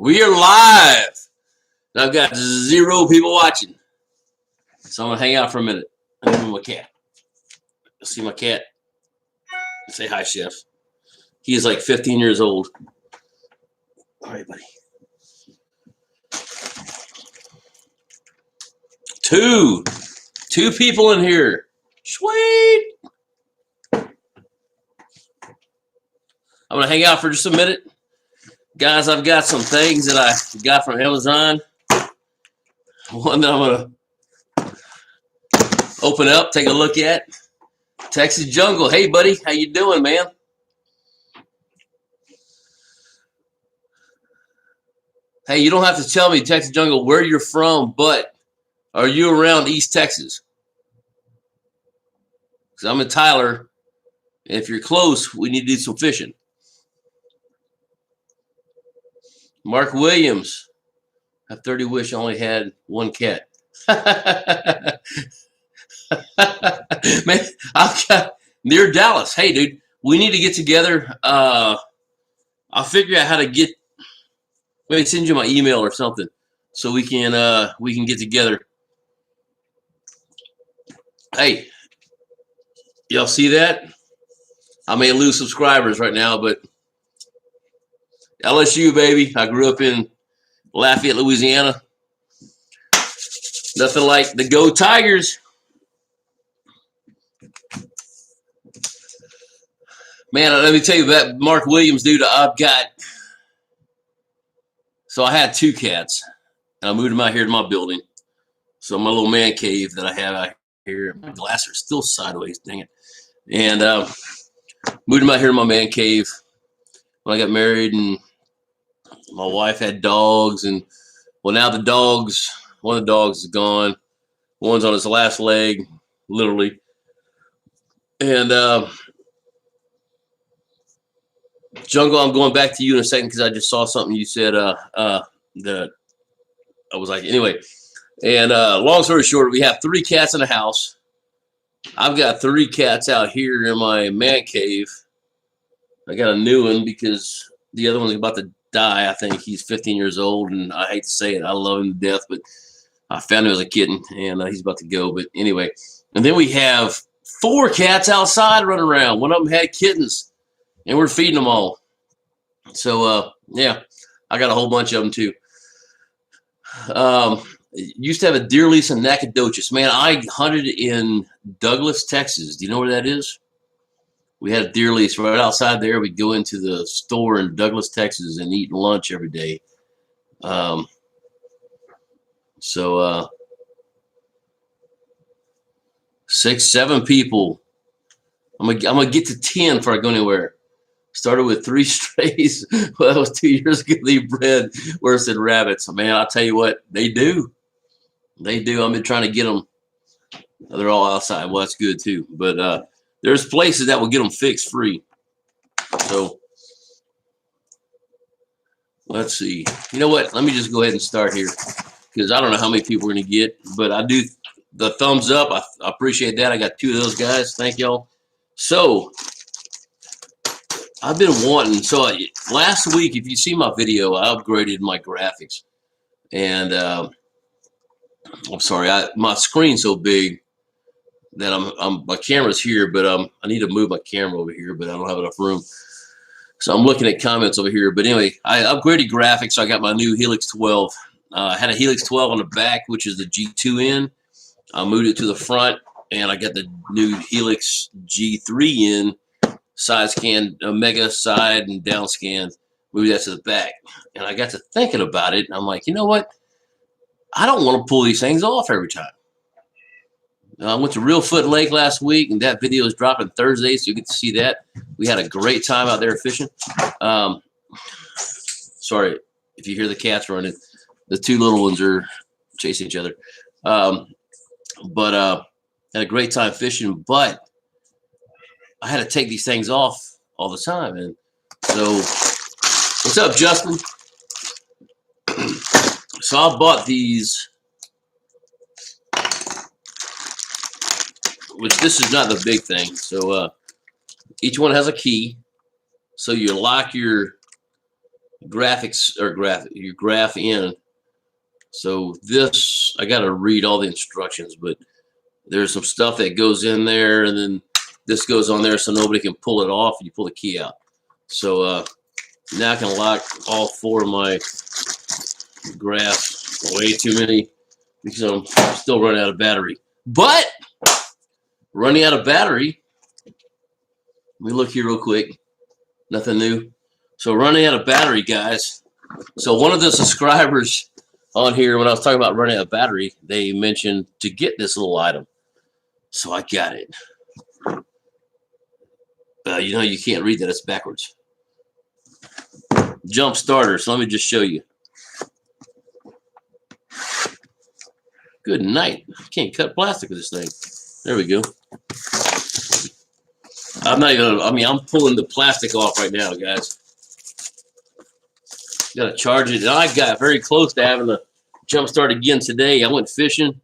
We are live. I've got 0 people watching. So I'm going to hang out for a minute. I'm with my cat. See my cat? Say hi, Chef. He is like 15 years old. All right, buddy. 2 people in here. Sweet. I'm going to hang out for just a minute. Guys, I've got some things that I got from Amazon. One that I'm going to open up, take a look at. Texas Jungle. Hey, buddy. How you doing, man? Hey, you don't have to tell me, Texas Jungle, where you're from, but are you around East Texas? Because I'm in Tyler, and if you're close, we need to do some fishing. Mark Williams. I 30 wish I only had 1 cat. Man, I've got near Dallas. Hey, dude, we need to get together. I'll figure out how to get. Maybe send you my email or something, so we can get together. Hey, y'all see that? I may lose subscribers right now, but LSU, baby. I grew up in Lafayette, Louisiana. Nothing like the Go Tigers. Man, let me tell you about Mark Williams, dude. So I had 2 cats, and I moved them out here to my building. So my little man cave that I have out here. My glasses are still sideways, dang it. And moved them out here to my man cave when I got married, and my wife had dogs, and well, now one of the dogs is gone. One's on his last leg, literally. And Jungle, I'm going back to you in a second because I just saw something you said that I was like, anyway. And long story short, we have 3 cats in the house. I've got 3 cats out here in my man cave. I got a new one because the other one's about to die. I think he's 15 years old, and I hate to say it, I love him to death, but I found him as a kitten, and he's about to go. But anyway, and then we have 4 cats outside running around. One of them had kittens, and we're feeding them all. So yeah, I got a whole bunch of them too. Used to have a deer lease in Nacogdoches. Man, I hunted in Douglas, Texas. Do you know where that is? We had a deer lease right outside there. We'd go into the store in Douglas, Texas, and eat lunch every day. So 6, 7 people. I'm gonna get to 10 before I go anywhere. Started with 3 strays. Well, that was 2 years ago. They bred worse than rabbits. Man, I'll tell you what, they do. They do. I've been trying to get them. They're all outside. Well, that's good too. But there's places that will get them fixed free. So let's see. You know what? Let me just go ahead and start here because I don't know how many people we're going to get. But I do the thumbs up. I appreciate that. I got 2 of those guys. Thank y'all. So I've been wanting. So last week, if you see my video, I upgraded my graphics. And I'm sorry, my screen's so big that my camera's here, but I need to move my camera over here, but I don't have enough room. So I'm looking at comments over here. But anyway, I upgraded graphics. So I got my new Helix 12. I had a Helix 12 on the back, which is the G2N. I moved it to the front, and I got the new Helix G3N side scan, mega side and down scan. Moved that to the back. And I got to thinking about it, and I'm like, you know what? I don't want to pull these things off every time. I went to Reelfoot Lake last week, and that video is dropping Thursday, so you get to see that. We had a great time out there fishing. Sorry if you hear the cats running. The 2 little ones are chasing each other. But had a great time fishing, but I had to take these things off all the time. And so, what's up, Justin? So I bought these, which this is not the big thing. So each one has a key. So you lock your graphics or your graph in. So this, I got to read all the instructions, but there's some stuff that goes in there, and then this goes on there so nobody can pull it off. You pull the key out. So now I can lock all 4 of my graphs. Way too many because I'm still running out of battery. But running out of battery, let me look here real quick. Nothing new. So running out of battery, guys. So one of the subscribers on here, when I was talking about running out of battery, they mentioned to get this little item. So I got it. You know, you can't read that. It's backwards. Jump starter. So let me just show you. Good night. Can't cut plastic with this thing. There we go. I'm not even, I mean, I'm pulling the plastic off right now, guys. Got to charge it. And I got very close to having to jump start again today. I went fishing.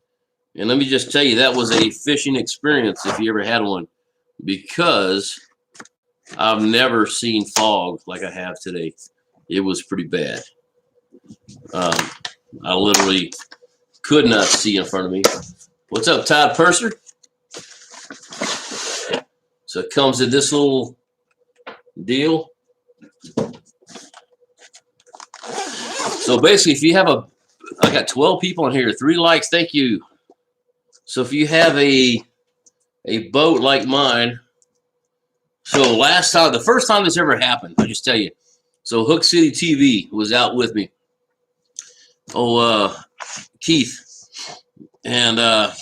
And let me just tell you, that was a fishing experience if you ever had one. Because I've never seen fog like I have today. It was pretty bad. I literally could not see in front of me. What's up, Todd Purser? So it comes in this little deal. So basically, if you have I got 12 people in here, 3 likes, thank you. So if you have a boat like mine, so last time, the first time this ever happened, I'll just tell you. So Hook City TV was out with me. Keith and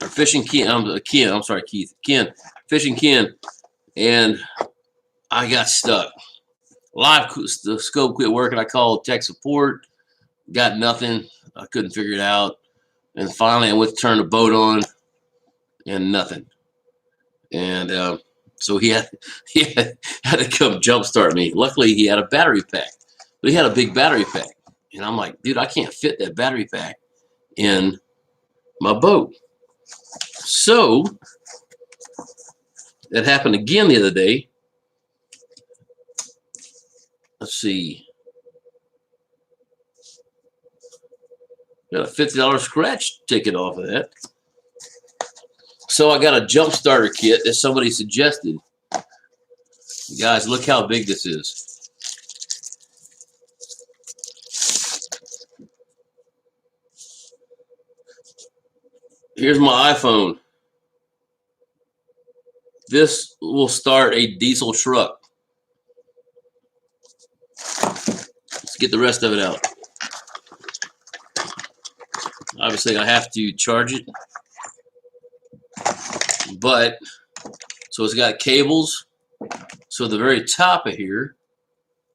Fishing Ken. I'm sorry, Keith. Ken, Fishing Ken, and I got stuck. The scope quit working. I called tech support. Got nothing. I couldn't figure it out. And finally, I went to turn the boat on, and nothing. And so he had to come jumpstart me. Luckily, he had a battery pack. But he had a big battery pack. And I'm like, dude, I can't fit that battery pack in my boat. So that happened again the other day. Let's see. Got a $50 scratch ticket off of that. So I got a jump starter kit that somebody suggested. Guys, look how big this is. Here's my iPhone. This will start a diesel truck. Let's get the rest of it out. Obviously, I have to charge it. But, so it's got cables. So the very top of here.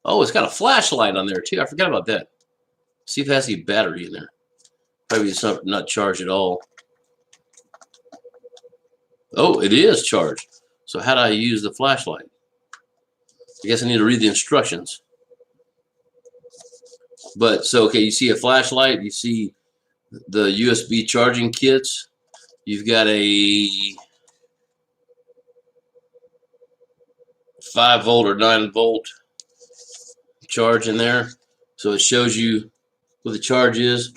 Oh, it's got a flashlight on there too. I forgot about that. See if it has any battery in there. Probably it's not charged at all. Oh, it is charged. So how do I use the flashlight? I guess I need to read the instructions. But, so, okay, you see a flashlight. You see the USB charging kits. You've got a 5-volt or 9-volt charge in there. So it shows you what the charge is.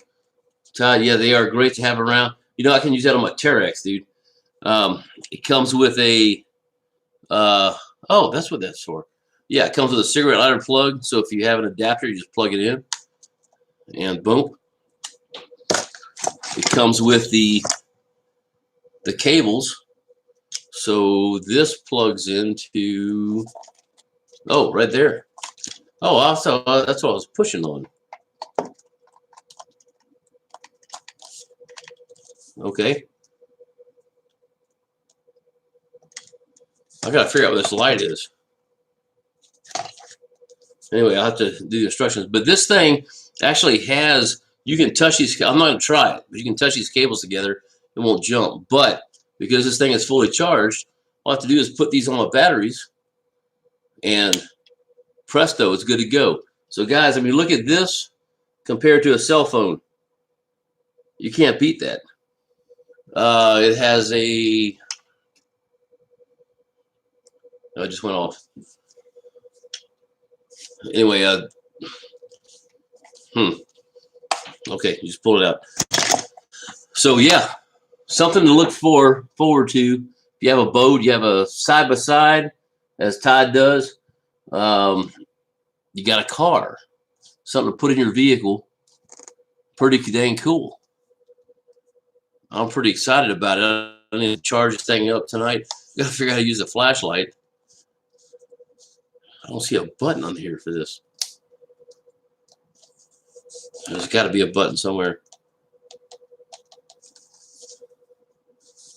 Todd, yeah, they are great to have around. You know, I can use that on my Terex, dude. It comes with a, oh, that's what that's for. Yeah, it comes with a cigarette lighter plug. So if you have an adapter, you just plug it in. And boom. It comes with the cables. So this plugs into, oh, right there. Oh, also, that's what I was pushing on. Okay. I gotta figure out what this light is. Anyway, I'll have to do the instructions. But this thing actually has, you can touch these, I'm not gonna try it, but you can touch these cables together. It won't jump. But because this thing is fully charged, all I have to do is put these on my batteries and presto, it's good to go. So guys, I mean, look at this compared to a cell phone. You can't beat that. It has a, oh, it just went off. Anyway, Okay, just pull it out. So yeah, something to look forward to. If you have a boat, you have a side by side, as Todd does. You got a car, something to put in your vehicle. Pretty dang cool. I'm pretty excited about it. I need to charge this thing up tonight. Gotta figure out how to use a flashlight. I don't see a button on here for this. There's got to be a button somewhere.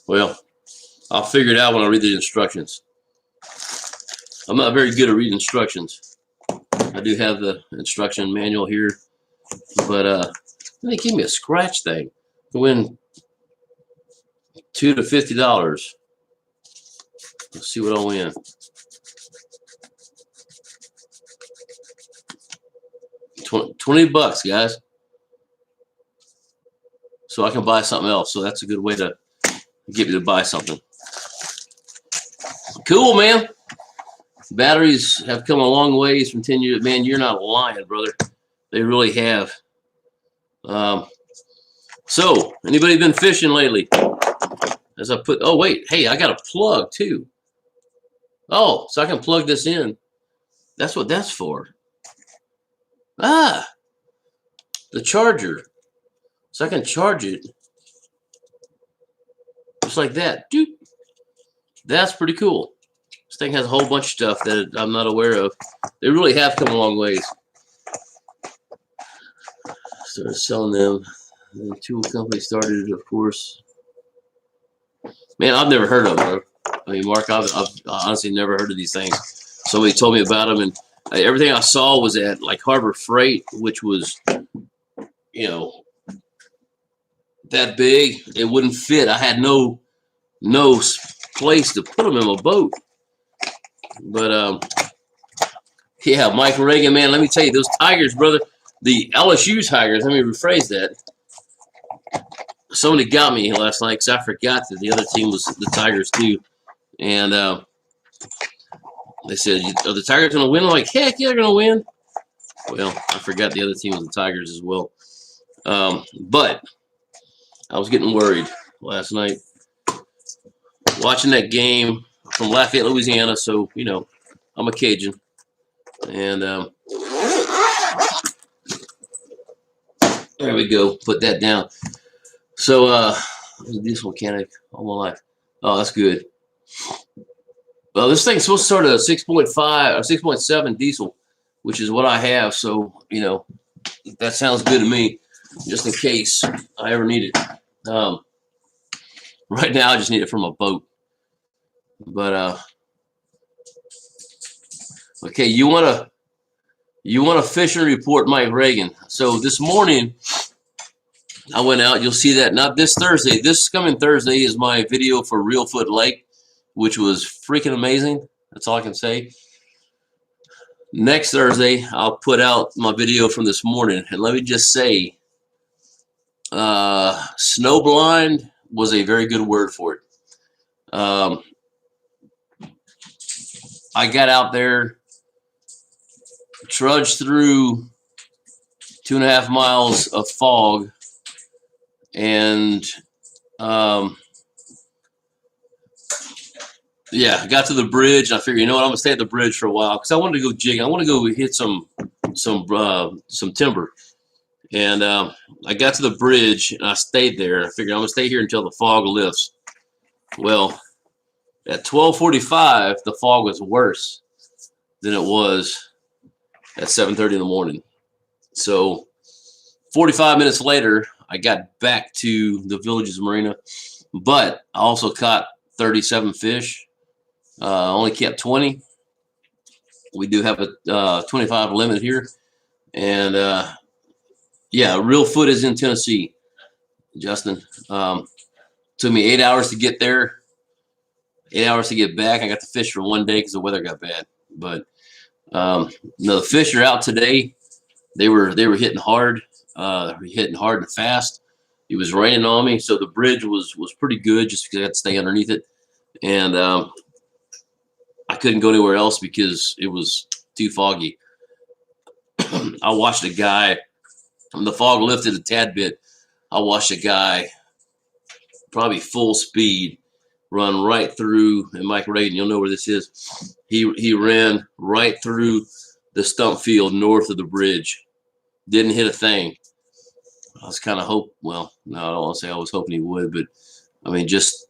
Well, I'll figure it out when I read the instructions. I'm not very good at reading instructions. I do have the instruction manual here, but they gave me a scratch thing to win $2 to $50. Let's see what I'll win. $20, guys. So I can buy something else. So that's a good way to get me to buy something. Cool, man. Batteries have come a long ways from 10 years. Man, you're not lying, brother. They really have. So, anybody been fishing lately? As I put, oh wait, hey, I got a plug too. Oh, so I can plug this in. That's what that's for. Ah, the charger. So I can charge it just like that. Doop. That's pretty cool. This thing has a whole bunch of stuff that I'm not aware of. They really have come a long ways. Started selling them. The tool company started, of course. Man, I've never heard of them, bro. I mean, Mark, I've honestly never heard of these things. Somebody told me about them, and everything I saw was at like Harbor Freight, which was, you know, that big. It wouldn't fit. I had no place to put them in my boat. But yeah, Mike Reagan, man, let me tell you, those Tigers, brother, the LSU Tigers. Let me rephrase that. Somebody got me last night because I forgot that the other team was the Tigers too, and they said, "Are the Tigers going to win?" I'm like, "Heck yeah, they're going to win." Well, I forgot the other team was the Tigers as well. But I was getting worried last night watching that game from Lafayette, Louisiana. So you know, I'm a Cajun, and there we go. Put that down. So I was a diesel mechanic all my life. Oh, that's good. Well, this thing's supposed to start at a 6.5 or 6.7 diesel, which is what I have. So, you know, that sounds good to me, just in case I ever need it. Right now, I just need it for my boat. But okay, you want to fish and report, Mike Reagan. So this morning, I went out. You'll see that not this Thursday. This coming Thursday is my video for Reelfoot Lake, which was freaking amazing. That's all I can say. Next Thursday, I'll put out my video from this morning. And let me just say, snowblind was a very good word for it. I got out there, trudged through 2.5 miles of fog, and yeah, I got to the bridge, and I figured, you know what, I'm gonna stay at the bridge for a while because I wanted to go jigging. I want to go hit some timber, and I got to the bridge and I stayed there. I figured I'm gonna stay here until the fog lifts. Well, at 12:45, the fog was worse than it was at 7:30 in the morning. So 45 minutes later, I got back to the Villages Marina, but I also caught 37 fish. Only kept 20. We do have a 25 limit here, and yeah, Reelfoot is in Tennessee. Justin, took me 8 hours to get there, 8 hours to get back. I got to fish for one day because the weather got bad. But no, the fish are out today. They were hitting hard, hitting hard and fast. It was raining on me, so the bridge was pretty good just because I had to stay underneath it, and I couldn't go anywhere else because it was too foggy. I watched a guy, when the fog lifted a tad bit, I watched a guy probably full speed run right through, and Mike Reagan, you'll know where this is. He ran right through the stump field north of the bridge. Didn't hit a thing. I was kind of well, no, I don't want to say I was hoping he would, but I mean, just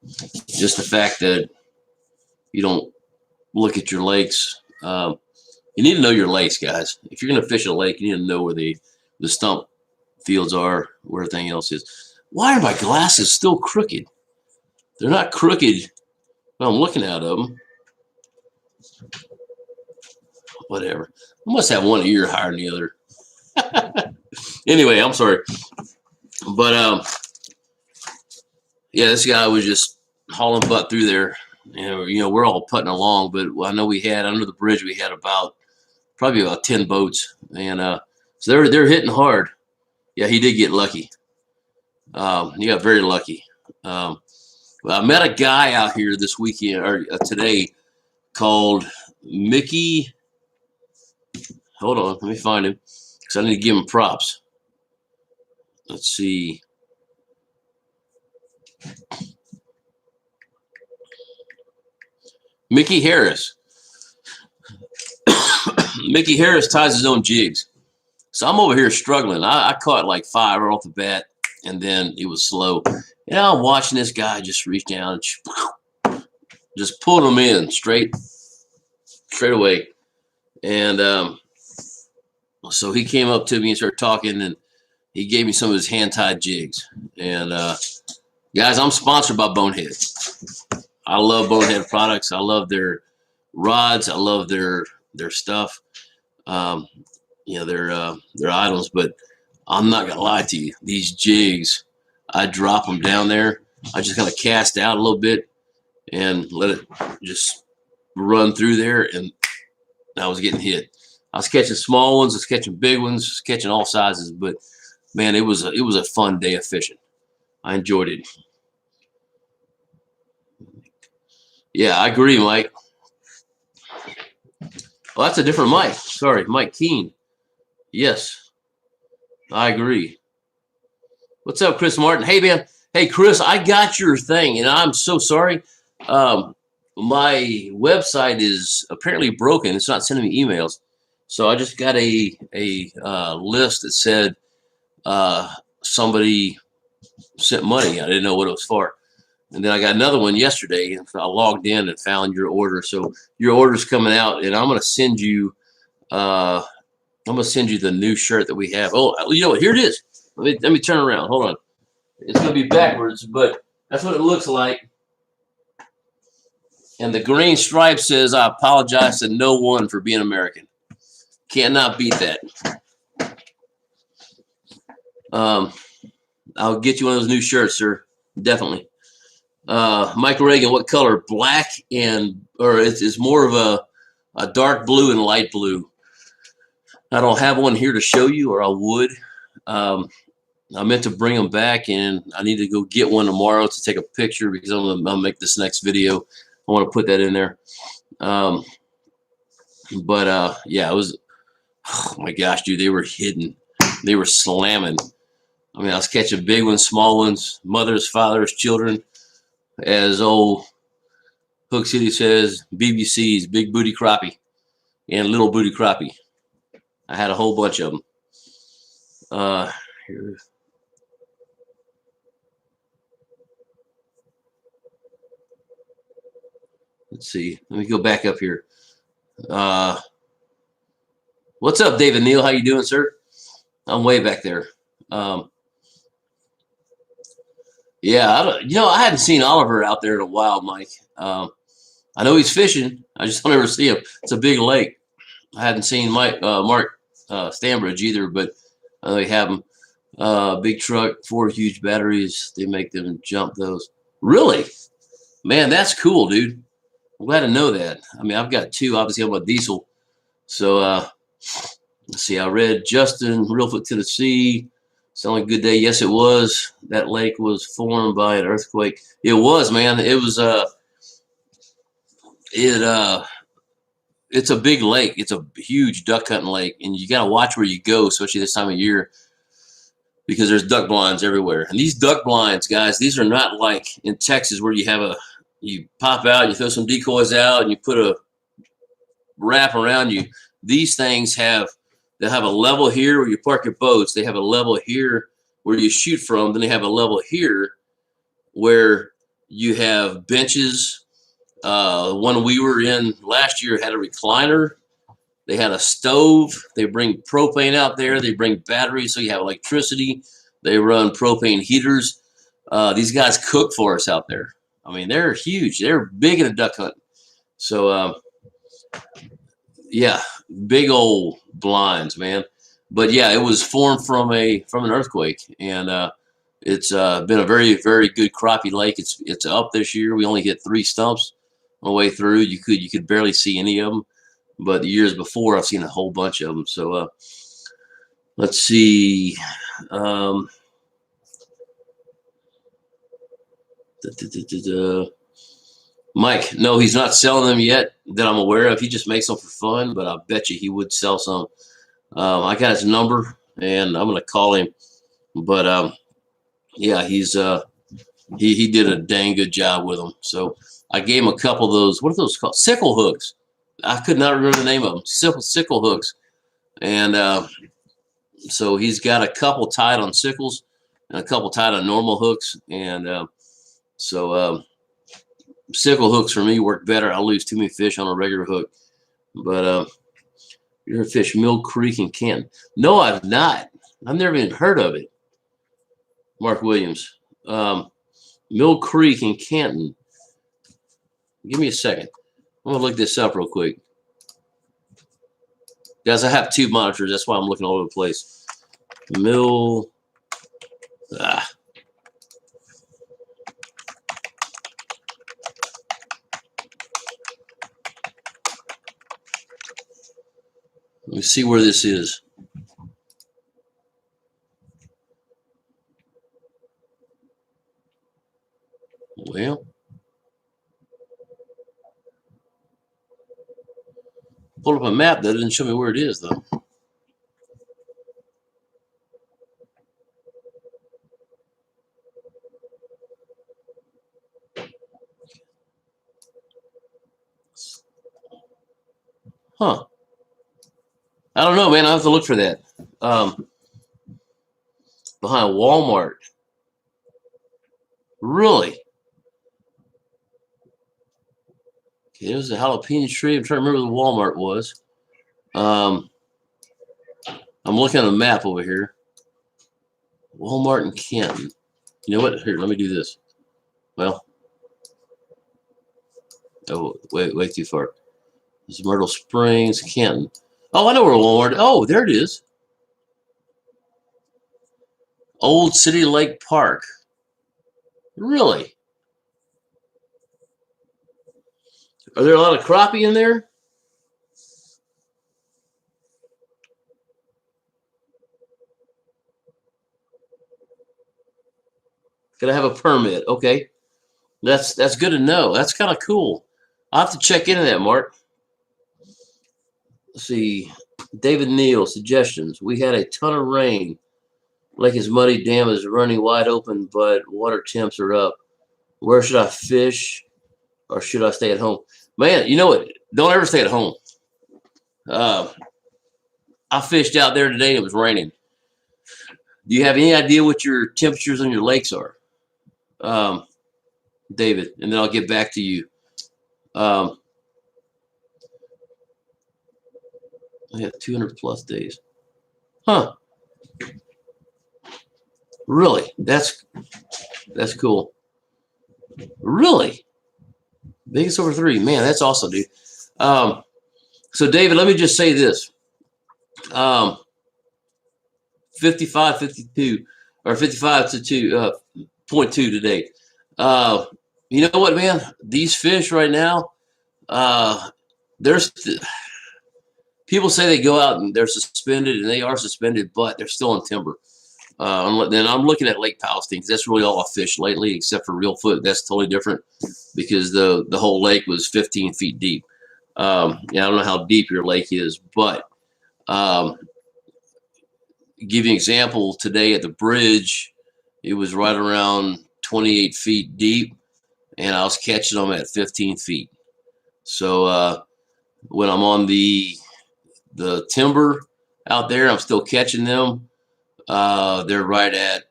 the fact that you don't look at your lakes. You need to know your lakes, guys. If you're going to fish a lake, you need to know where the stump fields are, where everything else is. Why are my glasses still crooked? They're not crooked when I'm looking at them. Whatever. I must have one ear higher than the other. Anyway, I'm sorry. But, yeah, this guy was just hauling butt through there. You know, we're all putting along, but I know we had, under the bridge, we had probably about 10 boats. And so they're hitting hard. Yeah, he did get lucky. He got very lucky. Well, I met a guy out here this weekend, or today, called Mickey. Hold on, let me find him, because I need to give him props. Let's see. Mickey Harris. Mickey Harris ties his own jigs. So I'm over here struggling. I caught like 5 right off the bat, and then it was slow. And I'm watching this guy just reach down and just pull them in straight away. And so he came up to me and started talking, and he gave me some of his hand-tied jigs. And guys, I'm sponsored by BoneHead. I love BoneHead products. I love their rods. I love their stuff. You know, their items. But I'm not gonna lie to you. These jigs, I drop them down there. I just kind of cast out a little bit and let it just run through there, and I was getting hit. I was catching small ones, I was catching big ones, catching all sizes. But man, it was a fun day of fishing. I enjoyed it. Yeah, I agree, Mike. Well, that's a different Mike. Sorry, Mike Keene. Yes, I agree. What's up, Chris Martin? Hey, man. Hey, Chris, I got your thing, and I'm so sorry. My website is apparently broken. It's not sending me emails. So I just got a list that said somebody sent money. I didn't know what it was for. And then I got another one yesterday, and I logged in and found your order. So your order's coming out, and I'm going to send you the new shirt that we have. Oh, you know what? Here it is. Let me turn around. Hold on. It's going to be backwards, but that's what it looks like. And the green stripe says, "I apologize to no one for being American." Cannot beat that. I'll get you one of those new shirts, sir. Definitely. Michael Reagan, what color? Black or it's more of a dark blue and light blue. I don't have one here to show you, or I would. I meant to bring them back, and I need to go get one tomorrow to take a picture, because I'm gonna make this next video. I want to put that in there. Yeah, it was. Oh my gosh, dude, they were hidden. They were slamming. I mean, I was catching big ones, small ones, mothers, fathers, children. As old Hook City says, BBC's, big booty crappie and little booty crappie. I had a whole bunch of them. Here. Let's see. Let me go back up here. What's up, David Neal? How you doing, sir? I'm way back there. Yeah, I hadn't seen Oliver out there in a while, Mike. I know he's fishing. I just don't ever see him. It's a big lake. I hadn't seen Mark Stanbridge either, but I know they have him. Big truck, 4 huge batteries. They make them jump those. Really? Man, that's cool, dude. I'm glad to know that. I mean, I've got 2. Obviously, I'm a diesel. So, let's see. I read Justin, Reelfoot, Tennessee. Sounded like a good day. Yes, it was. That lake was formed by an earthquake. It was, man. It was. it's a big lake. It's a huge duck hunting lake, and you got to watch where you go, especially this time of year, because there's duck blinds everywhere. And these duck blinds, guys, these are not like in Texas where you pop out, you throw some decoys out, and you put a wrap around you. These things they have a level here where you park your boats. They have a level here where you shoot from. Then they have a level here where you have benches. One we were in last year had a recliner. They had a stove. They bring propane out there. They bring batteries, so you have electricity. They run propane heaters. These guys cook for us out there. I mean, they're huge. They're big into duck hunting. So, yeah, big old blinds, man. But yeah, it was formed from an earthquake, and it's been a very, very good crappie lake. It's up this year. We only hit 3 stumps on the way through. You could barely see any of them. But the years before, I've seen a whole bunch of them. So let's see. Mike, no, he's not selling them yet that I'm aware of. He just makes them for fun, but I bet you he would sell some. I got his number, and I'm going to call him. But yeah, he did a dang good job with them. So I gave him a couple of those. What are those called? Sickle hooks. I could not remember the name of them. Sickle hooks. And so he's got a couple tied on sickles and a couple tied on normal hooks. And so sickle hooks for me work better. I lose too many fish on a regular hook. But you ever fish Mill Creek in Canton? No, I've not. I've never even heard of it. Mark Williams. Mill Creek in Canton. Give me a second. I'm going to look this up real quick. Guys, I have 2 monitors. That's why I'm looking all over the place. Mill. Let me see where this is. Well. Pull up a map that didn't show me where it is, though. Huh. I don't know, man. I have to look for that. Behind Walmart. Really? Okay, there's a jalapeno tree. I'm trying to remember where the Walmart was. I'm looking at a map over here. Walmart in Canton. You know what? Here, let me do this. Well, oh, way too far. This is Myrtle Springs, Canton. Oh, I know where Walmart. Oh, there it is. Old City Lake Park. Really? Are there a lot of crappie in there? Gotta have a permit. Okay. That's good to know. That's kind of cool. I'll have to check into that, Mark. Let's see. David Neal, suggestions. We had a ton of rain. Lake is muddy, dam is running wide open, but water temps are up. Where should I fish, or should I stay at home? Man, you know what? Don't ever stay at home. I fished out there today and it was raining. Do you have any idea what your temperatures on your lakes are? David, and then I'll get back to you. I have 200 plus days. Huh. Really? That's cool. Really? Biggest over 3. Man, that's awesome, dude. So David, let me just say this. 55, 52, or 55 to 2.2 today. You know what, man? These fish right now, there's people say they go out and they're suspended, and they are suspended, but they're still in timber. Then I'm looking at Lake Palestine, because that's really all I fished lately, except for real foot. That's totally different because the whole lake was 15 feet deep. Yeah, I don't know how deep your lake is, but give you an example. Today at the bridge, it was right around 28 feet deep, and I was catching them at 15 feet. So when I'm on the timber out there, I'm still catching them. They're right at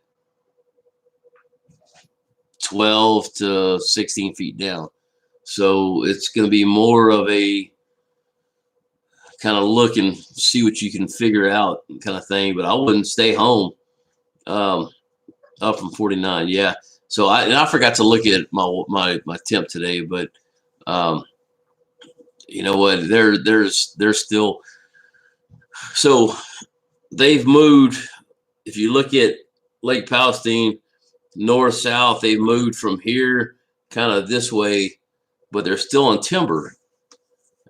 12 to 16 feet down. So it's going to be more of a kind of look and see what you can figure out kind of thing. But I wouldn't stay home up from 49. Yeah. So I forgot to look at my temp today, but you know what? They're still. So they've moved. If you look at Lake Palestine, north south, they've moved from here kind of this way, but they're still on timber,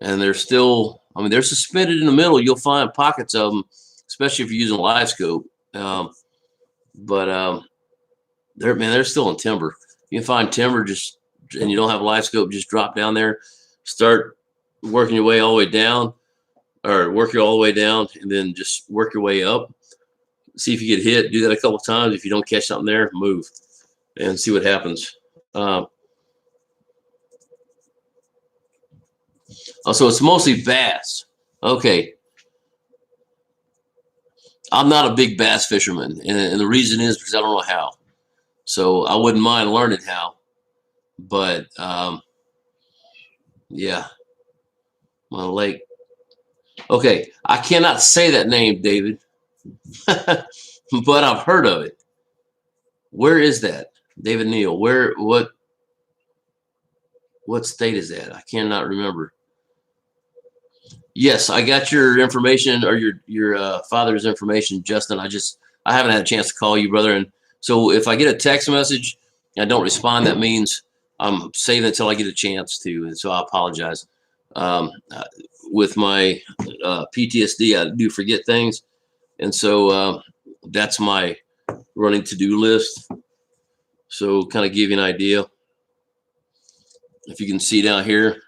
and they're still. I mean, they're suspended in the middle. You'll find pockets of them, especially if you're using Livescope. But they're still in timber. You can find timber and you don't have Livescope, just drop down there, start working your way all the way down, or work all the way down, and then just work your way up. See if you get hit. Do that a couple of times. If you don't catch something there, move and see what happens. So it's mostly bass. Okay. I'm not a big bass fisherman, and the reason is because I don't know how. So I wouldn't mind learning how. But yeah, my lake. Okay, I cannot say that name, David, but I've heard of it. Where is that, David Neal? What state is that? I cannot remember. Yes, I got your information, or your father's information, Justin. I haven't had a chance to call you, brother. And so if I get a text message and I don't respond, that means I'm saving it until I get a chance to. And so I apologize. With my PTSD, I do forget things, and so that's my running to-do list. So kind of give you an idea. If you can see down here.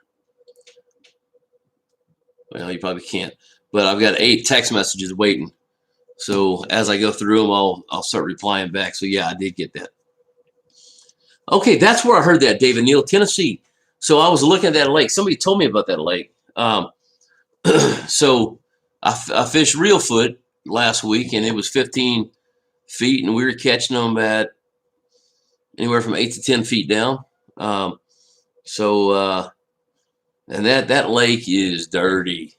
Well, you probably can't, but I've got 8 text messages waiting. So as I go through them, I'll start replying back. So yeah, I did get that. Okay, that's where I heard that, David Neal, Tennessee. So I was looking at that lake. Somebody told me about that lake. So I fished reelfoot last week, and it was 15 feet, and we were catching them at anywhere from 8 to 10 feet down. And that lake is dirty.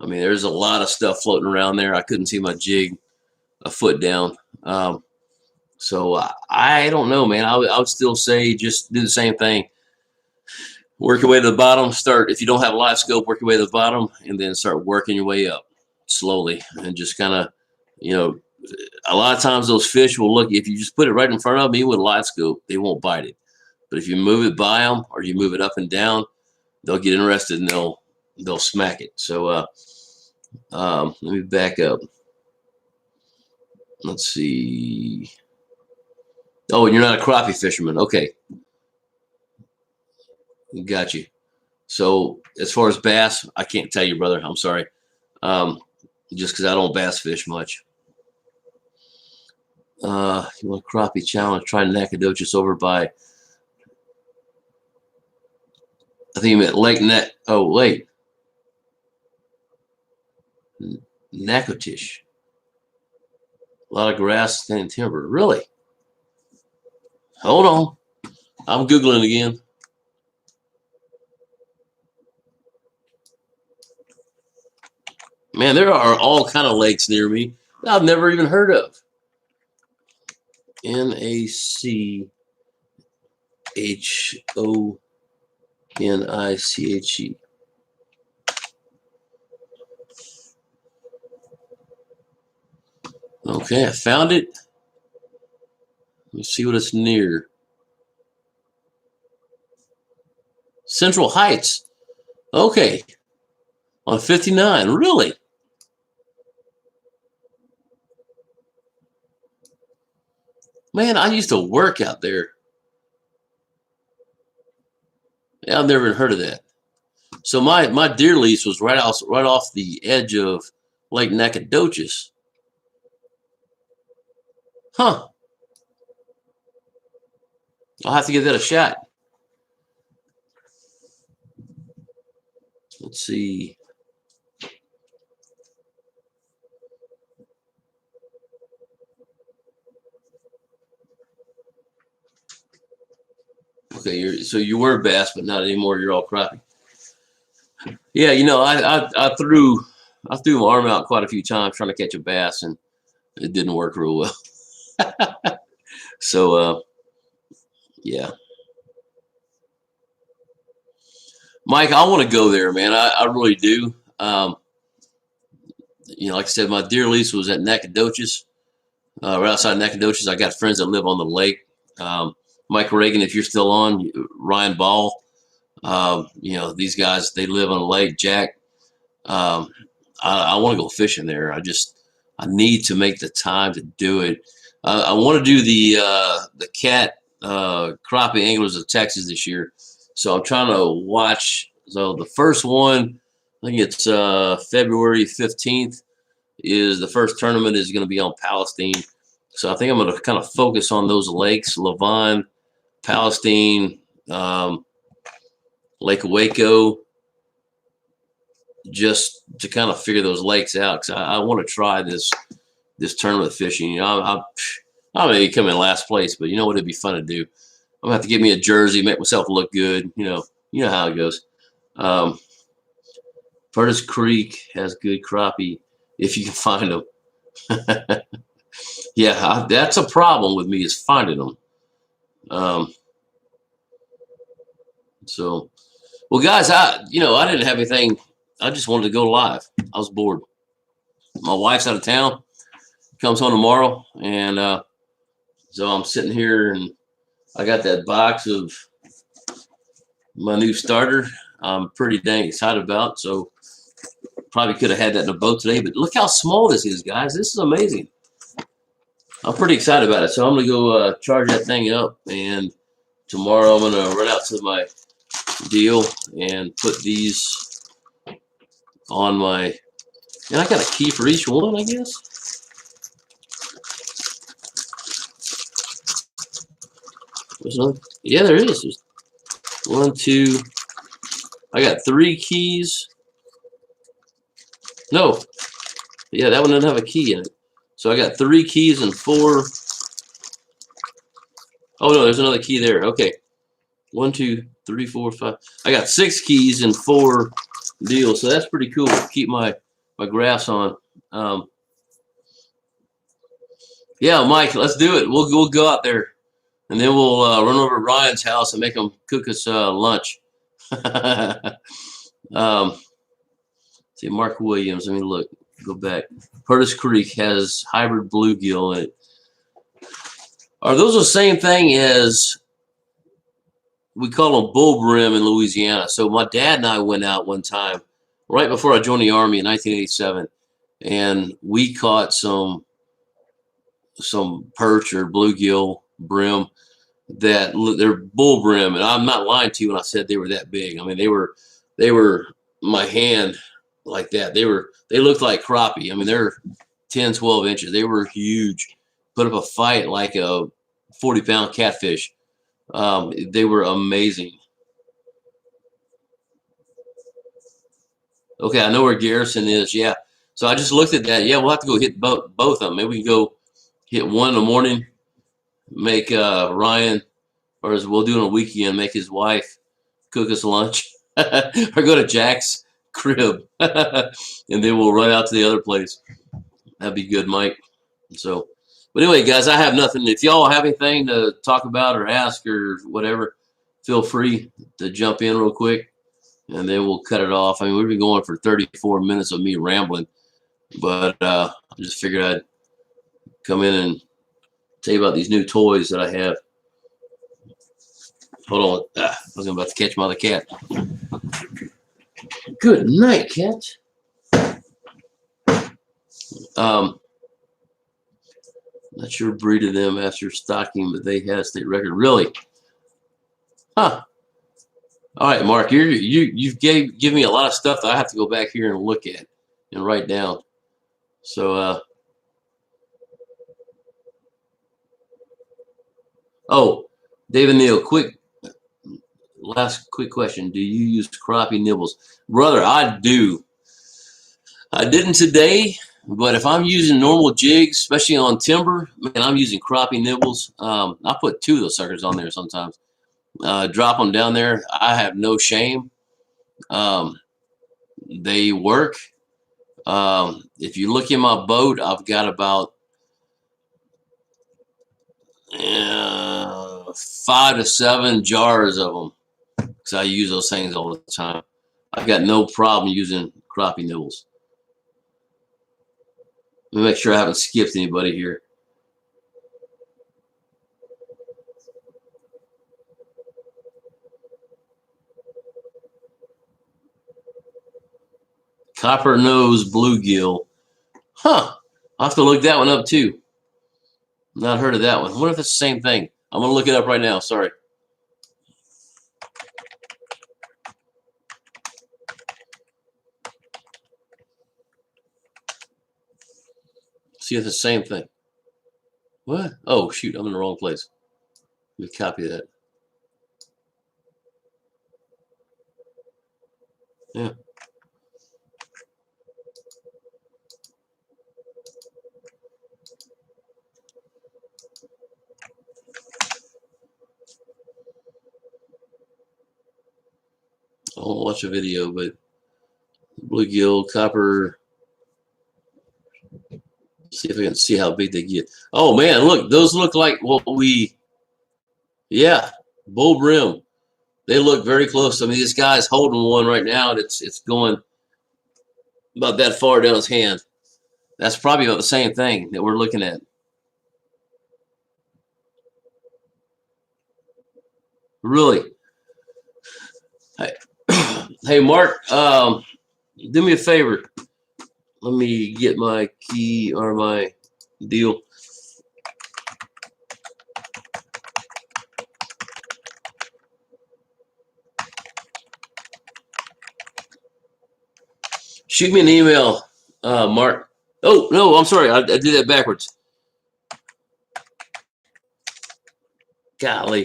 I mean, there's a lot of stuff floating around there. I couldn't see my jig a foot down. So I don't know, man. I would still say just do the same thing. Work your way to the bottom. If you don't have a Livescope, work your way to the bottom, and then start working your way up slowly. And just kind of, a lot of times those fish will look, if you just put it right in front of them, even with a Livescope, they won't bite it. But if you move it by them or you move it up and down, they'll get interested and they'll smack it. So let me back up. Let's see. Oh, and you're not a crappie fisherman. Okay. Got you. So as far as bass, I can't tell you, brother. I'm sorry. Just because I don't bass fish much. You want a crappie challenge? Try Nacogdoches over by, I think you meant Lake Net. Oh, wait. Natchitoches. A lot of grass and timber. Really? Hold on. I'm Googling again. Man, there are all kind of lakes near me that I've never even heard of. Nachiche. Okay, I found it. Let me see what it's near. Central Heights. Okay. On 59. Really? Man, I used to work out there. Yeah, I've never heard of that. So my deer lease was right off the edge of Lake Nacogdoches. Huh. I'll have to give that a shot. Let's see. Okay, so you were bass, but not anymore. You're all crappie. Yeah, you know, I threw my arm out quite a few times trying to catch a bass, and it didn't work real well. So yeah, Mike, I want to go there, man. I really do. You know, like I said, my deer lease was at Nacogdoches, right outside Nacogdoches. I got friends that live on the lake. Mike Reagan, if you're still on, Ryan Ball. You know, these guys, they live on the lake. Jack, I want to go fishing there. I need to make the time to do it. I want to do the cat crappie anglers of Texas this year. So I'm trying to watch. So the first one, I think it's February 15th, is the first tournament is going to be on Palestine. So I think I'm going to kind of focus on those lakes, Lavon, Palestine, Lake Waco, just to kind of figure those lakes out, because I want to try this tournament fishing. You know, I may come in last place, but you know what, it'd be fun to do. I'm gonna have to get me a jersey, make myself look good. You know how it goes. Curtis Creek has good crappie if you can find them. Yeah, that's a problem with me, is finding them. So, well, guys, I didn't have anything. I just wanted to go live. I was bored. My wife's out of town, comes home tomorrow, and so I'm sitting here and I got that box of my new starter. I'm pretty dang excited about. So probably could have had that in a boat today, but look how small this is, guys. This is amazing. I'm pretty excited about it. So I'm gonna go charge that thing up, and tomorrow I'm gonna run out to my deal and put these on my. And I got a key for each one, I guess. There's another. Yeah, there is. There's 1, 2. I got 3 keys. No. Yeah, that one doesn't have a key in it. So I got 3 keys and 4. Oh no, there's another key there. Okay. 1, 2, 3, 4, 5. I got 6 keys and 4 deals. So that's pretty cool. Keep my graphs on. Yeah, Mike, let's do it. We'll go out there, and then we'll run over to Ryan's house and make him cook us lunch. See, Mark Williams. Let me look. Go back. Curtis Creek has hybrid bluegill in it. Are those the same thing as, we call them bull brim in Louisiana? So my dad and I went out one time right before I joined the Army in 1987, and we caught some perch or bluegill brim that they're bull brim, and I'm not lying to you when I said they were that big. I mean, they were my hand like that. They looked like crappie. I mean, they're 10, 12 inches. They were huge. Put up a fight like a 40-pound catfish. They were amazing. Okay, I know where Garrison is. Yeah. So I just looked at that. Yeah, we'll have to go hit both of them. Maybe we can go hit one in the morning, make Ryan, or as we'll do on a weekend, make his wife cook us lunch, or go to Jack's crib, and then we'll run out to the other place. That'd be good, Mike. So, but anyway, guys, I have nothing. If y'all have anything to talk about or ask or whatever, feel free to jump in real quick, and then we'll cut it off. I mean, we've been going for 34 minutes of me rambling, but I just figured I'd come in and tell you about these new toys that I have. Hold on. I was about to catch my other cat. Good night, cat. Not sure breed of them after stocking, but they had a state record. Really? Huh. All right, Mark, you've give me a lot of stuff that I have to go back here and look at and write down. So oh, David Neal, last quick question. Do you use crappie nibbles? Brother, I do. I didn't today, but if I'm using normal jigs, especially on timber, man, I'm using crappie nibbles. I put 2 of those suckers on there sometimes. Drop them down there. I have no shame. They work. If you look in my boat, I've got about 5 to 7 jars of them because I use those things all the time. I've got no problem using crappie nibbles. Let me make sure I haven't skipped anybody here. Copper nose bluegill. Huh. I'll have to look that one up too. Not heard of that one. I wonder if it's the same thing. I'm going to look it up right now. Sorry. See if it's the same thing. What? Oh, shoot. I'm in the wrong place. Let me copy that. Yeah. I won't watch a video, but bluegill, copper. See if I can see how big they get. Oh man, look, those look like what yeah, bull brim. They look very close. I mean, this guy's holding one right now, and it's going about that far down his hand. That's probably about the same thing that we're looking at. Really. Hey, hey Mark, do me a favor. Let me get my key or my deal. Shoot me an email, Mark. Oh, no, I'm sorry. I did that backwards. Golly.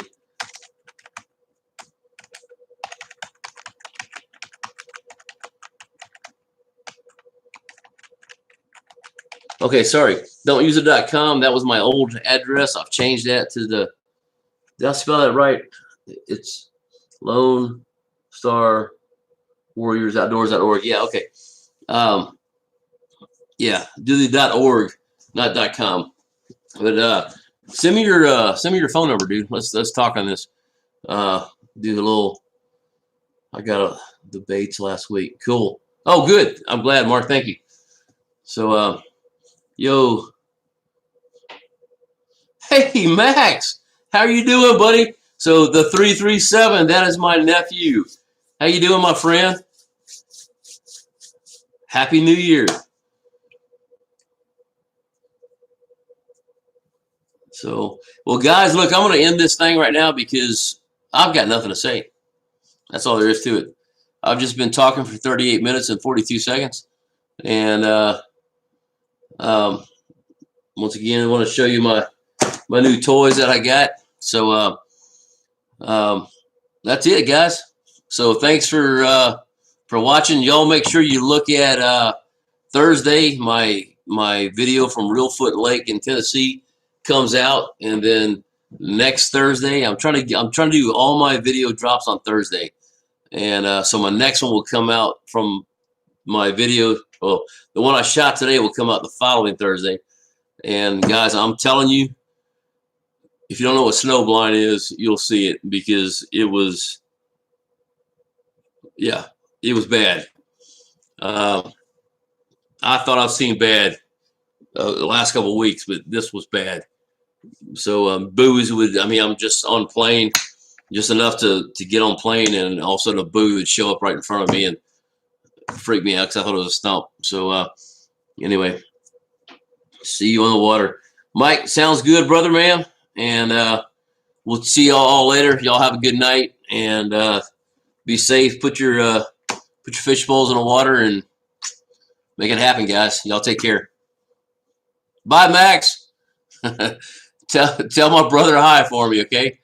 Okay, sorry. Don't use the .com. That was my old address. I've changed that to the. Did I spell that right? It's Lone Star Warriors Outdoors.org. Yeah, okay. Yeah, do the .org, not .com. But send me your phone number, dude. Let's talk on this. Do the little. I got debates last week. Cool. Oh, good. I'm glad, Mark. Thank you. So, yo, hey, Max, how are you doing, buddy? So the 337, that is my nephew. How you doing, my friend? Happy New Year. So, well, guys, look, I'm going to end this thing right now because I've got nothing to say. That's all there is to it. I've just been talking for 38 minutes and 42 seconds. And once again, I want to show you my new toys that I got. So that's it, guys. So thanks for watching. Y'all make sure you look at Thursday. My video from Reelfoot Lake in Tennessee comes out, and then next Thursday, I'm trying to do all my video drops on Thursday, and so my next one will come out from my video. Well, the one I shot today will come out the following Thursday. And guys, I'm telling you, if you don't know what snowblind is, you'll see it because it was, yeah, it was bad. I thought I've seen bad the last couple of weeks, but this was bad. So booze would, I mean, I'm just on plane, just enough to get on plane, and all of a sudden a boo would show up right in front of me and freak me out because I thought it was a stump. So anyway, see you on the water. Mike, sounds good, brother, man. And we'll see y'all later. Y'all have a good night. And Be safe. Put your fish bowls in the water and make it happen, guys. Y'all take care. Bye, Max. tell my brother hi for me, okay?